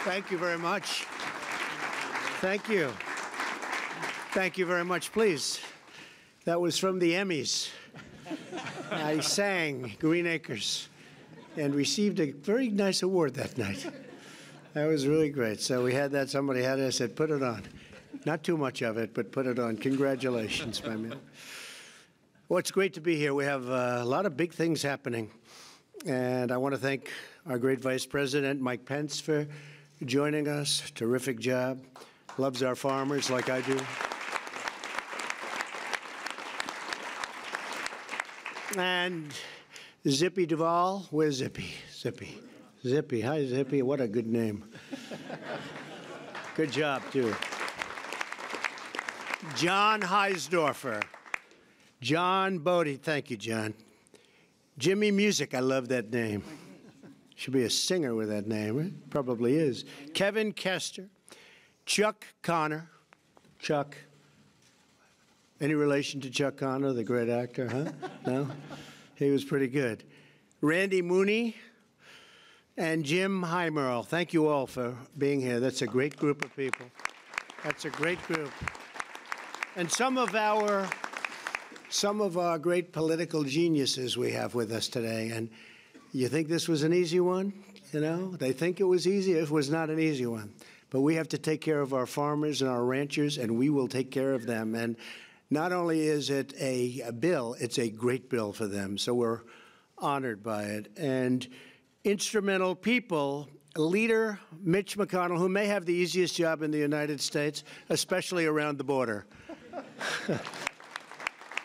Thank you very much. Thank you. Thank you very much. Please. That was from the Emmys. I sang Green Acres and received a very nice award that night. That was really great. So we had that. Somebody had it. I said, put it on. Not too much of it, but put it on. Congratulations, my man. Well, it's great to be here. We have a lot of big things happening. And I want to thank our great Vice President, Mike Pence, for joining us. Terrific job. Loves our farmers like I do. And Zippy Duvall. Where's Zippy? Zippy. Zippy. Hi, Zippy. What a good name. Good job, too. John Heisdorfer. John Bodie. Thank you, John. Jimmy Music. I love that name. Should be a singer with that name. Right? Probably is. Kevin Kester. Chuck Connor. Chuck. Any relation to Chuck Connor, the great actor, huh? No? He was pretty good. Randy Mooney and Jim Heimerl. Thank you all for being here. That's a great group of people. That's a great group. And some of our great political geniuses we have with us today. And you think this was an easy one? You know, they think it was easy. It was not an easy one. But we have to take care of our farmers and our ranchers, and we will take care of them. And not only is it a bill, it's a great bill for them. So we're honored by it. And instrumental people, Leader Mitch McConnell, who may have the easiest job in the United States, especially around the border.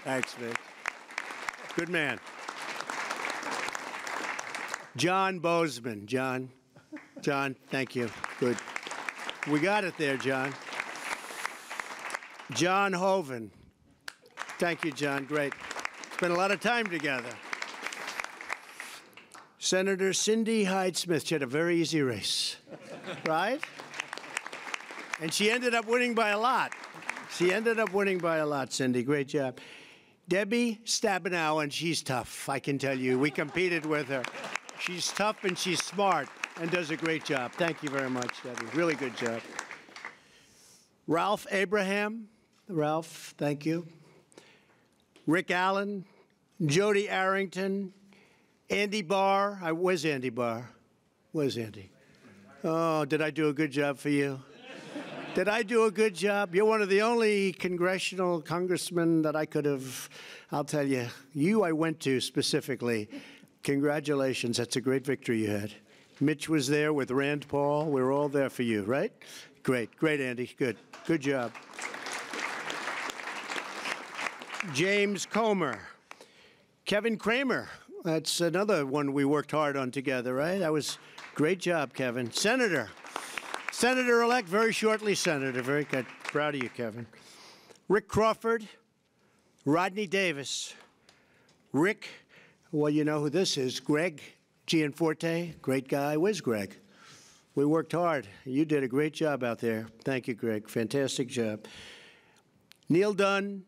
Thanks, Mitch. Good man. John Bozeman. John, thank you. Good. We got it there, John. John Hoeven. Thank you, John. Great. Spent a lot of time together. Senator Cindy Hyde-Smith. She had a very easy race, right? And she ended up winning by a lot. Cindy. Great job. Debbie Stabenow, and she's tough, I can tell you. We competed with her. She's tough and she's smart and does a great job. Thank you very much, Debbie. Really good job. Ralph Abraham. Ralph, thank you. Rick Allen, Jody Arrington, Andy Barr. Where's Andy Barr? Where's Andy? Oh, did I do a good job for you? Did I do a good job? You're one of the only congressional congressmen that I could have, I'll tell you, I went to specifically. Congratulations. That's a great victory you had. Mitch was there with Rand Paul. We were all there for you, right? Great. Great, Andy. Good. Good job. James Comer. Kevin Kramer. That's another one we worked hard on together, right? That was great job, Kevin. Senator-elect, very shortly Senator. Very good. Proud of you, Kevin. Rick Crawford. Rodney Davis. Rick, well, you know who this is. Greg Gianforte, great guy. Where's Greg? We worked hard. You did a great job out there. Thank you, Greg. Fantastic job. Neil Dunn.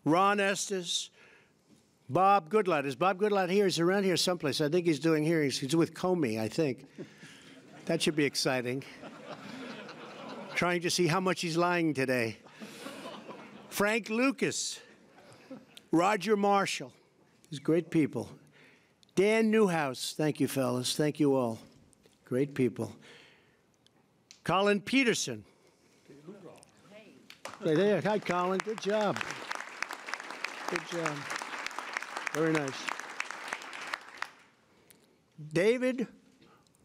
Ron Estes, Bob Goodlatte. Is Bob Goodlatte here? He's around here someplace. I think he's doing hearings. He's with Comey, I think. That should be exciting. Trying to see how much he's lying today. Frank Lucas, Roger Marshall. These great people. Dan Newhouse. Thank you, fellas. Thank you all. Great people. Colin Peterson. Right there. Hi, Colin. Good job. Good job. Very nice. David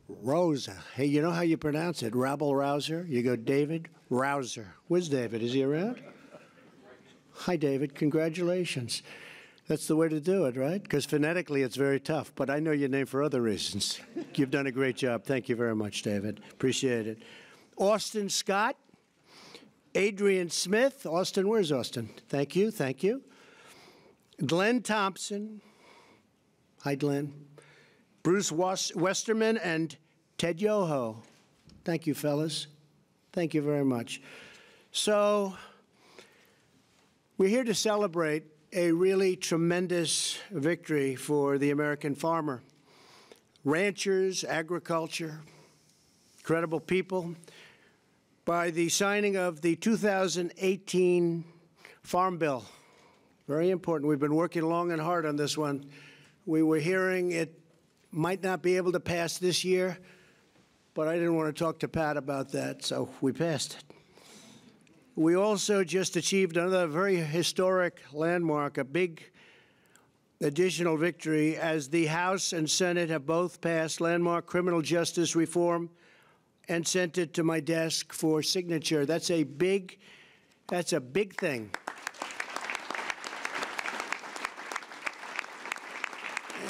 Rosa. Hey, you know how you pronounce it? Rabble-rouser? You go David Rouser. Where's David? Is he around? Hi, David. Congratulations. That's the way to do it, right? Because phonetically it's very tough, but I know your name for other reasons. You've done a great job. Thank you very much, David. Appreciate it. Austin Scott. Adrian Smith. Austin, where's Austin? Thank you. Thank you. Glenn Thompson. Hi, Glenn. Bruce Westerman and Ted Yoho. Thank you, fellas. Thank you very much. So we're here to celebrate a really tremendous victory for the American farmer. Ranchers, agriculture, incredible people, by the signing of the 2018 Farm Bill. Very important. We've been working long and hard on this one. We were hearing it might not be able to pass this year, but I didn't want to talk to Pat about that, so we passed it. We also just achieved another very historic landmark, a big additional victory, as the House and Senate have both passed landmark criminal justice reform and sent it to my desk for signature. That's a big thing.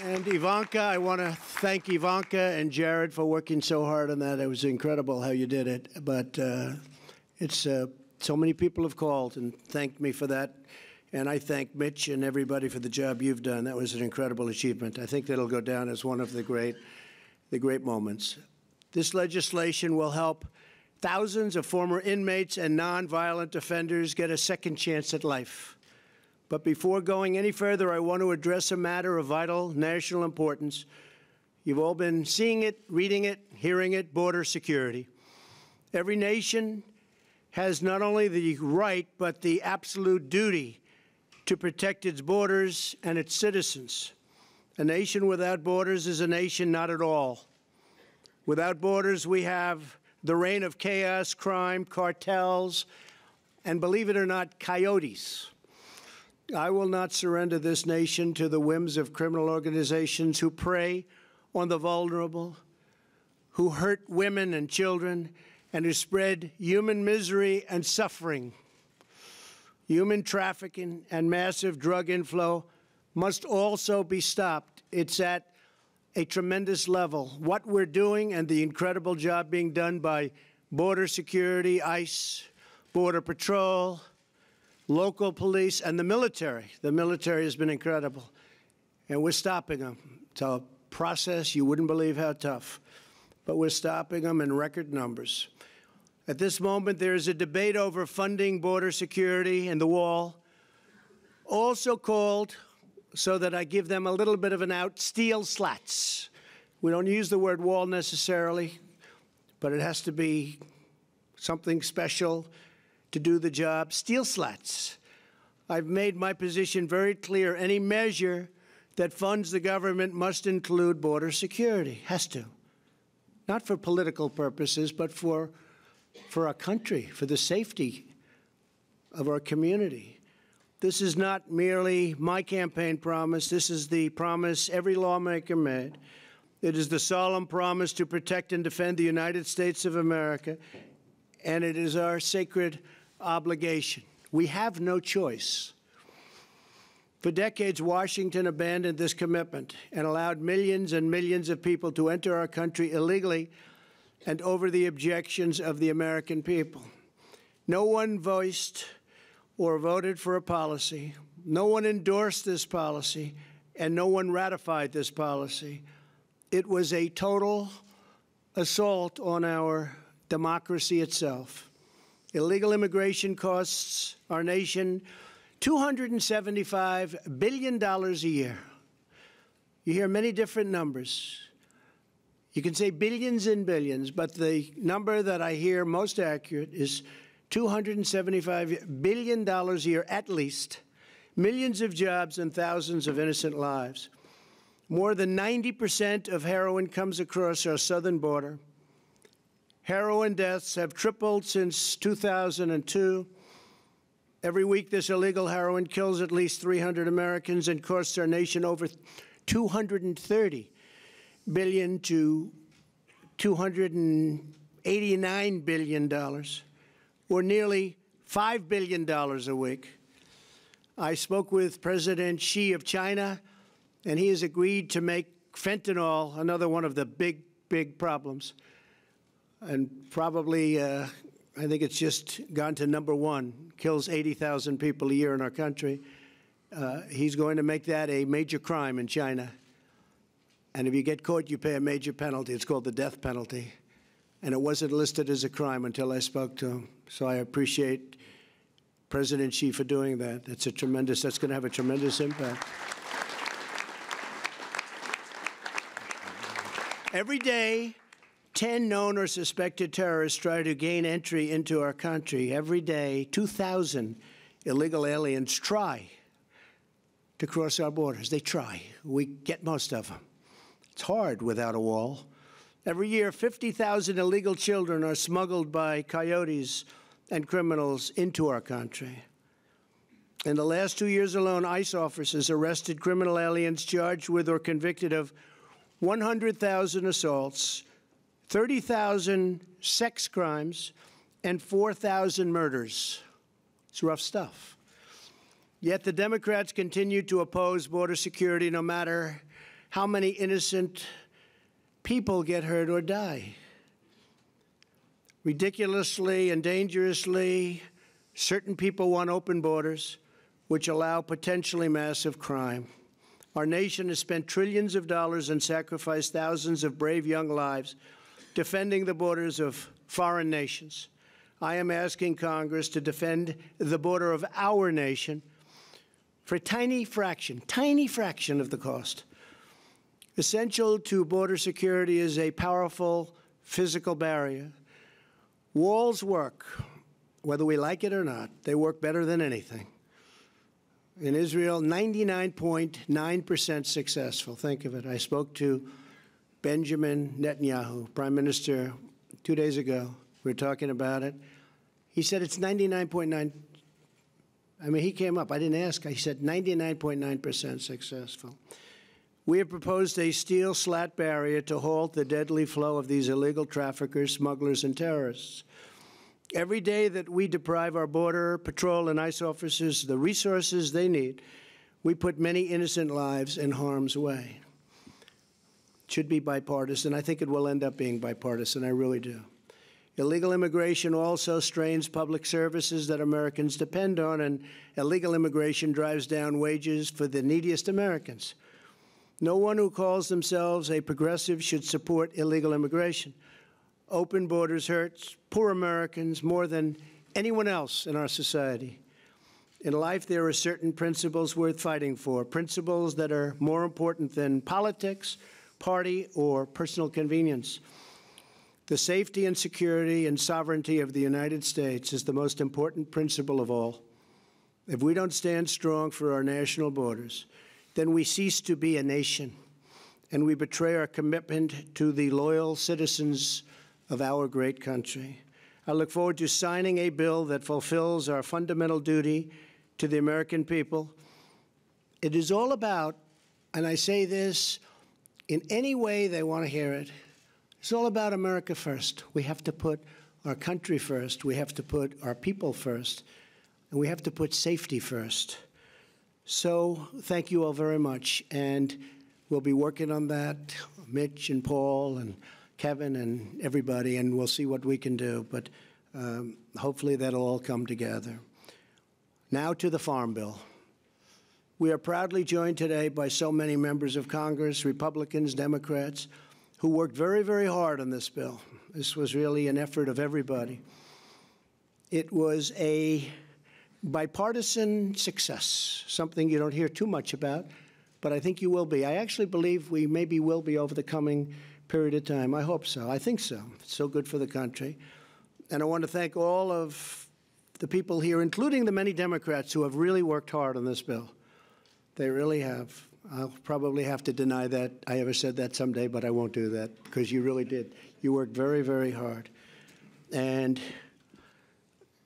And Ivanka, I want to thank Ivanka and Jared for working so hard on that. It was incredible how you did it. But so many people have called and thanked me for that. And I thank Mitch and everybody for the job you've done. That was an incredible achievement. I think that'll go down as one of the great moments. This legislation will help thousands of former inmates and nonviolent offenders get a second chance at life. But before going any further, I want to address a matter of vital national importance. You've all been seeing it, reading it, hearing it: border security. Every nation has not only the right, but the absolute duty to protect its borders and its citizens. A nation without borders is a nation not at all. Without borders, we have the reign of chaos, crime, cartels, and, believe it or not, coyotes. I will not surrender this nation to the whims of criminal organizations who prey on the vulnerable, who hurt women and children, and who spread human misery and suffering. Human trafficking and massive drug inflow must also be stopped. It's at a tremendous level. What we're doing and the incredible job being done by border security, ICE, Border Patrol, local police, and the military. The military has been incredible. And we're stopping them. It's a process you wouldn't believe how tough. But we're stopping them in record numbers. At this moment, there is a debate over funding border security and the wall, also called, so that I give them a little bit of an out, steel slats. We don't use the word wall necessarily, but it has to be something special to do the job. Steel slats. I've made my position very clear. Any measure that funds the government must include border security. Has to. Not for political purposes, but for our country, for the safety of our community. This is not merely my campaign promise. This is the promise every lawmaker made. It is the solemn promise to protect and defend the United States of America, and it is our sacred obligation. We have no choice. For decades, Washington abandoned this commitment and allowed millions and millions of people to enter our country illegally and over the objections of the American people. No one voiced or voted for a policy. No one endorsed this policy, and no one ratified this policy. It was a total assault on our democracy itself. Illegal immigration costs our nation $275 billion a year. You hear many different numbers. You can say billions and billions, but the number that I hear most accurate is $275 billion a year at least, millions of jobs and thousands of innocent lives. More than 90% of heroin comes across our southern border. Heroin deaths have tripled since 2002. Every week, this illegal heroin kills at least 300 Americans and costs our nation over $230 billion to $289 billion, or nearly $5 billion a week. I spoke with President Xi of China, and he has agreed to make fentanyl another one of the big, big problems. And probably, I think it's just gone to #1, kills 80,000 people a year in our country. He's going to make that a major crime in China. And if you get caught, you pay a major penalty. It's called the death penalty. And it wasn't listed as a crime until I spoke to him. So I appreciate President Xi for doing that. That's going to have a tremendous impact. Every day, 10 known or suspected terrorists try to gain entry into our country. Every day, 2,000 illegal aliens try to cross our borders. They try. We get most of them. It's hard without a wall. Every year, 50,000 illegal children are smuggled by coyotes and criminals into our country. In the last 2 years alone, ICE officers arrested criminal aliens charged with or convicted of 100,000 assaults, 30,000 sex crimes, and 4,000 murders. It's rough stuff. Yet the Democrats continue to oppose border security no matter how many innocent people get hurt or die. Ridiculously and dangerously, certain people want open borders, which allow potentially massive crime. Our nation has spent trillions of dollars and sacrificed thousands of brave young lives defending the borders of foreign nations. I am asking Congress to defend the border of our nation for a tiny fraction of the cost. Essential to border security is a powerful physical barrier. Walls work, whether we like it or not. They work better than anything. In Israel, 99.9% successful. Think of it. I spoke to Benjamin Netanyahu, Prime Minister, 2 days ago. We were talking about it. He said it's 99.9. I mean, he came up. I didn't ask. He said 99.9% successful. We have proposed a steel slat barrier to halt the deadly flow of these illegal traffickers, smugglers, and terrorists. Every day that we deprive our Border Patrol and ICE officers the resources they need, we put many innocent lives in harm's way. It should be bipartisan. I think it will end up being bipartisan. I really do. Illegal immigration also strains public services that Americans depend on, and illegal immigration drives down wages for the neediest Americans. No one who calls themselves a progressive should support illegal immigration. Open borders hurts poor Americans more than anyone else in our society. In life, there are certain principles worth fighting for, principles that are more important than politics, party, or personal convenience. The safety and security and sovereignty of the United States is the most important principle of all. If we don't stand strong for our national borders, then we cease to be a nation, and we betray our commitment to the loyal citizens of our great country. I look forward to signing a bill that fulfills our fundamental duty to the American people. It is all about, and I say this in any way they want to hear it, it's all about America first. We have to put our country first. We have to put our people first. And we have to put safety first. So thank you all very much. And we'll be working on that, Mitch and Paul and Kevin and everybody, and we'll see what we can do. But hopefully that'll all come together. Now to the Farm Bill. We are proudly joined today by so many members of Congress, Republicans, Democrats, who worked very, very hard on this bill. This was really an effort of everybody. It was a bipartisan success, something you don't hear too much about, but I think you will be. I actually believe we maybe will be over the coming period of time. I hope so. I think so. It's so good for the country. And I want to thank all of the people here, including the many Democrats who have really worked hard on this bill. They really have. I'll probably have to deny that I ever said that someday, but I won't do that because you really did. You worked very, very hard. And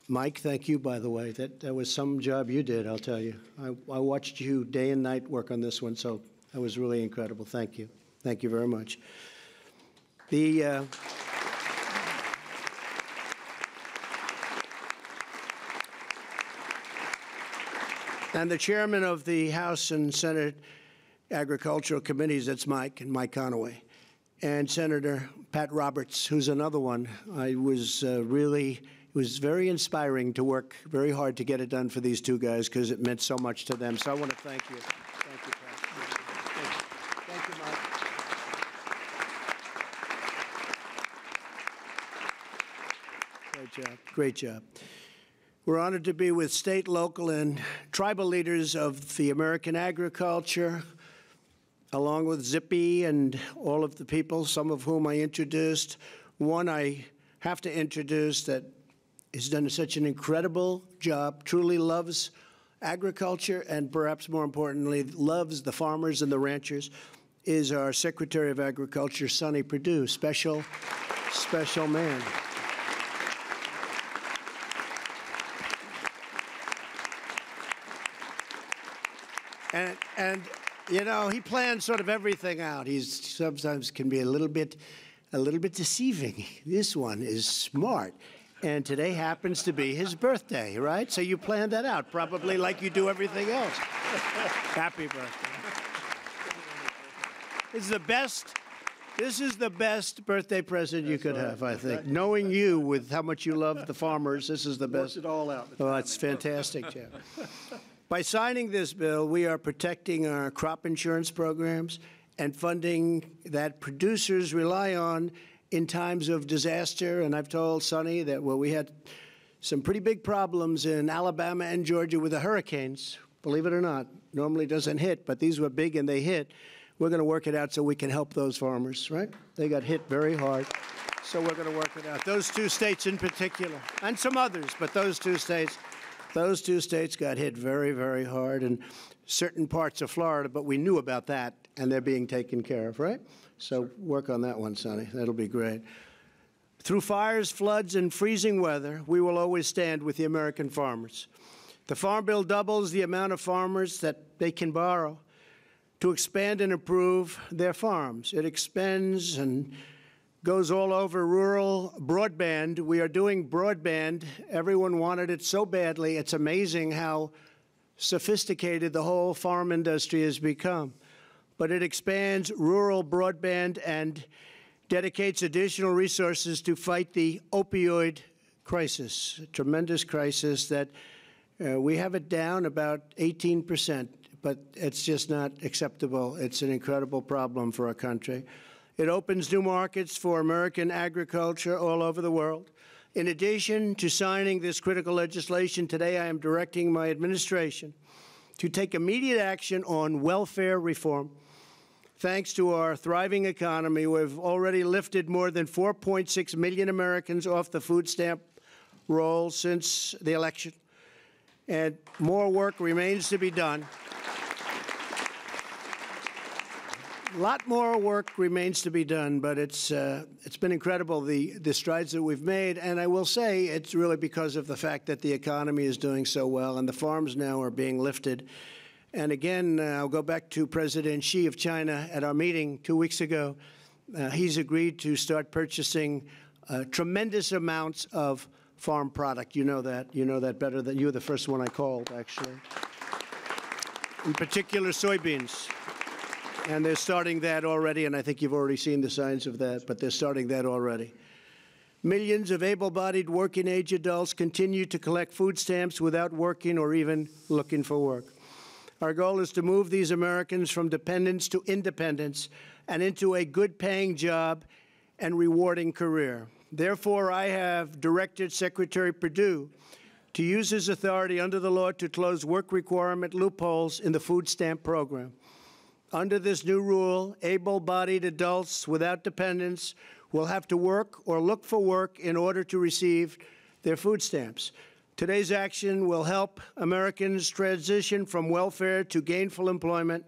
Mike, thank you, by the way. That was some job you did, I'll tell you. I watched you day and night work on this one, so that was really incredible. Thank you. Thank you very much. And the chairman of the House and Senate Agricultural Committees, that's Mike, and Mike Conaway, and Senator Pat Roberts, who's another one. It was very inspiring to work very hard to get it done for these two guys because it meant so much to them. So I want to thank you. Thank you, Pat. Thank you, Mike. Great job. Great job. We're honored to be with state, local, and tribal leaders of the American agriculture, along with Zippy and all of the people, some of whom I introduced, One I have to introduce that has done such an incredible job, truly loves agriculture, and perhaps more importantly, loves the farmers and the ranchers, is our Secretary of Agriculture, Sonny Perdue, special man. And you know, he plans sort of everything out. He's sometimes can be a little bit deceiving. This one is smart. And today happens to be his birthday, right? So you planned that out, probably like you do everything else. Happy birthday. This is the best birthday present you could have, I think. Knowing you with how much you love the farmers, this is the best. Worked it all out. Oh, it's fantastic, Jeff. By signing this bill, we are protecting our crop insurance programs and funding that producers rely on in times of disaster. And I've told Sonny that, well, we had some pretty big problems in Alabama and Georgia with the hurricanes, believe it or not. Normally doesn't hit, but these were big and they hit. We're going to work it out so we can help those farmers, right? They got hit very hard, so we're going to work it out. Those two states in particular, and some others, but those two states got hit very, very hard, and certain parts of Florida, but we knew about that, and they're being taken care of, right? So work on that one, Sonny. That'll be great. Through fires, floods, and freezing weather, we will always stand with the American farmers. The Farm Bill doubles the amount of farmers that they can borrow to expand and improve their farms. It expands and goes all over rural broadband. We are doing broadband. Everyone wanted it so badly. It's amazing how sophisticated the whole farm industry has become. But it expands rural broadband and dedicates additional resources to fight the opioid crisis, a tremendous crisis that we have it down about 18%, but it's just not acceptable. It's an incredible problem for our country. It opens new markets for American agriculture all over the world. In addition to signing this critical legislation today, I am directing my administration to take immediate action on welfare reform. Thanks to our thriving economy, we've already lifted more than 4.6 million Americans off the food stamp roll since the election, and more work remains to be done. A lot more work remains to be done, but it's been incredible, the strides that we've made. And I will say it's really because of the fact that the economy is doing so well and the farms now are being lifted. And again, I'll go back to President Xi of China at our meeting 2 weeks ago. He's agreed to start purchasing tremendous amounts of farm product. You know that. You know that better than you were the first one I called, actually. In particular, soybeans. And they're starting that already, and I think you've already seen the signs of that, but they're starting that already. Millions of able-bodied working-age adults continue to collect food stamps without working or even looking for work. Our goal is to move these Americans from dependence to independence and into a good-paying job and rewarding career. Therefore, I have directed Secretary Perdue to use his authority under the law to close work requirement loopholes in the food stamp program. Under this new rule, able-bodied adults without dependents will have to work or look for work in order to receive their food stamps. Today's action will help Americans transition from welfare to gainful employment,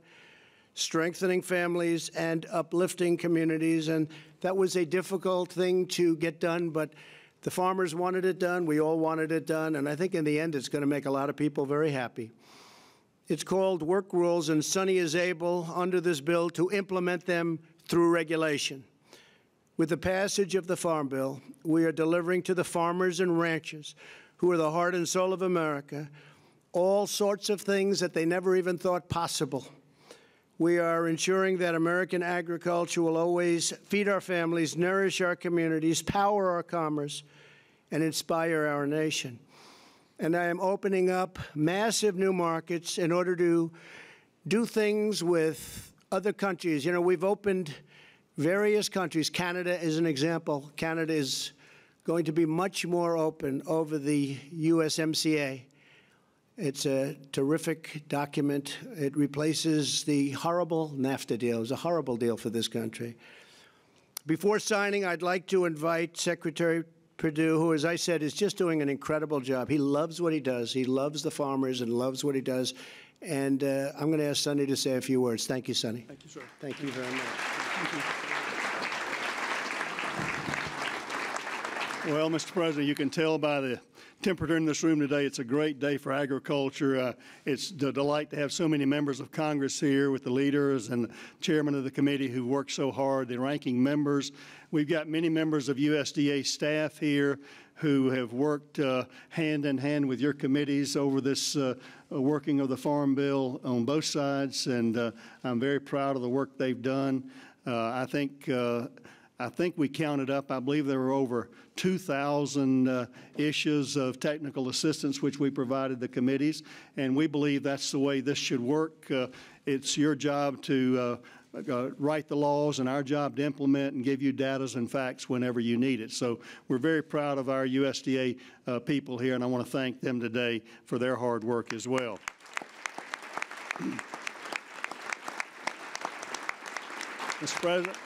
strengthening families and uplifting communities. And that was a difficult thing to get done, but the farmers wanted it done. We all wanted it done. And I think in the end, it's going to make a lot of people very happy. It's called work rules, and Sonny is able, under this bill, to implement them through regulation. With the passage of the Farm Bill, we are delivering to the farmers and ranchers, who are the heart and soul of America, all sorts of things that they never even thought possible. We are ensuring that American agriculture will always feed our families, nourish our communities, power our commerce, and inspire our nation. And I am opening up massive new markets in order to do things with other countries. You know, we've opened various countries. Canada is an example. Canada is going to be much more open over the USMCA. It's a terrific document. It replaces the horrible NAFTA deal. It was a horrible deal for this country. Before signing, I'd like to invite Secretary Perdue, who, as I said, is just doing an incredible job. He loves what he does. He loves the farmers and loves what he does. And I'm going to ask Sonny to say a few words. Thank you, Sonny. Thank you, sir. Thank you very much. Thank you. Well, Mr. President, you can tell by the temperature in this room today, it's a great day for agriculture. It's a delight to have so many members of Congress here with the leaders and the chairman of the committee who worked so hard, the ranking members. We've got many members of USDA staff here who have worked hand in hand with your committees over this working of the Farm Bill on both sides, and I'm very proud of the work they've done. I think we counted up, I believe there were over 2,000 issues of technical assistance which we provided the committees, and we believe that's the way this should work. It's your job to write the laws and our job to implement and give you data and facts whenever you need it. So we're very proud of our USDA people here, and I want to thank them today for their hard work as well. Mr. President,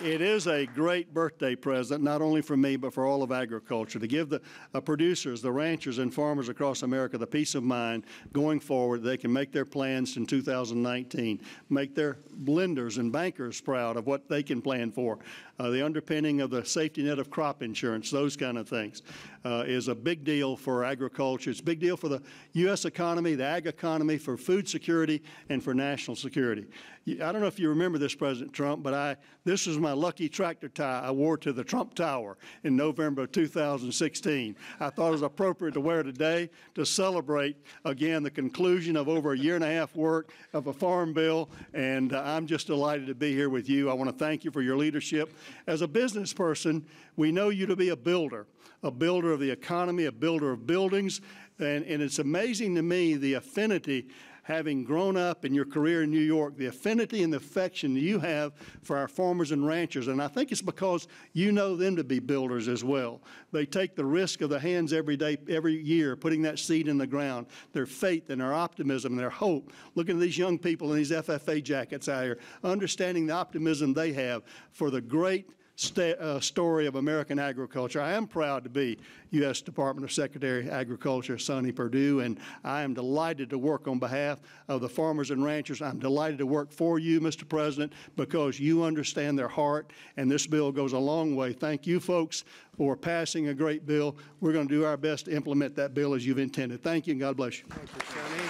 it is a great birthday present, not only for me, but for all of agriculture, to give the producers, the ranchers, and farmers across America the peace of mind going forward. They can make their plans in 2019, make their lenders and bankers proud of what they can plan for. The underpinning of the safety net of crop insurance, those kind of things, is a big deal for agriculture. It's a big deal for the U.S. economy, the ag economy, for food security, and for national security. I don't know if you remember this, President Trump, but this was my lucky tractor tie I wore to the Trump Tower in November of 2016. I thought it was appropriate to wear today to celebrate, again, the conclusion of over a year-and-a-half work of a farm bill, and I'm just delighted to be here with you. I want to thank you for your leadership. As a business person, we know you to be a builder of the economy, a builder of buildings, and it's amazing to me the affinity, having grown up in your career in New York, the affinity and the affection you have for our farmers and ranchers. And I think it's because you know them to be builders as well. They take the risk of the hands every day, every year, putting that seed in the ground, their faith and their optimism and their hope. Looking at these young people in these FFA jackets out here, understanding the optimism they have for the great story of American agriculture. I am proud to be U.S. Department of Secretary Agriculture Sonny Perdue, and I am delighted to work on behalf of the farmers and ranchers. I'm delighted to work for you, Mr. President, because you understand their heart, and this bill goes a long way. Thank you, folks, for passing a great bill. We're going to do our best to implement that bill as you've intended. Thank you, and God bless you. Thank you, Sonny.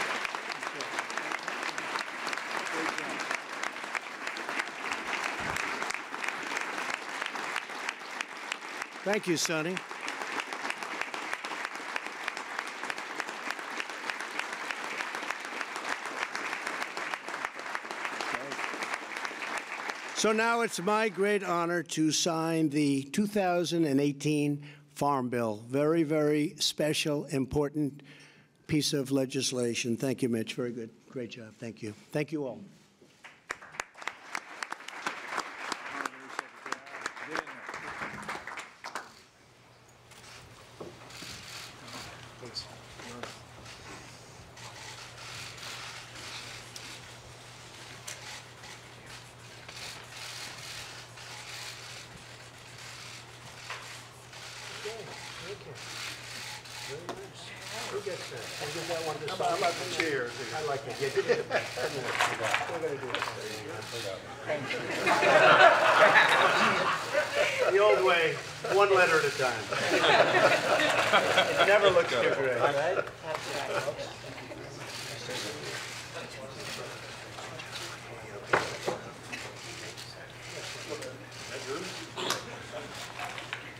Thank you, Sonny. So now it's my great honor to sign the 2018 Farm Bill. Very, very special, important piece of legislation. Thank you, Mitch. Very good. Great job. Thank you. Thank you all. Who gets that? Who gets that one? How about the chairs? I'd like to get it. We're going to do it. The old way, one letter at a time. It never looks too great. All right? That's right.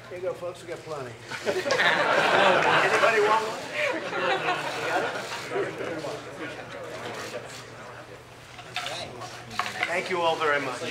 Here you go, folks. We got plenty. Anybody want one? You got it? Thank you all very much.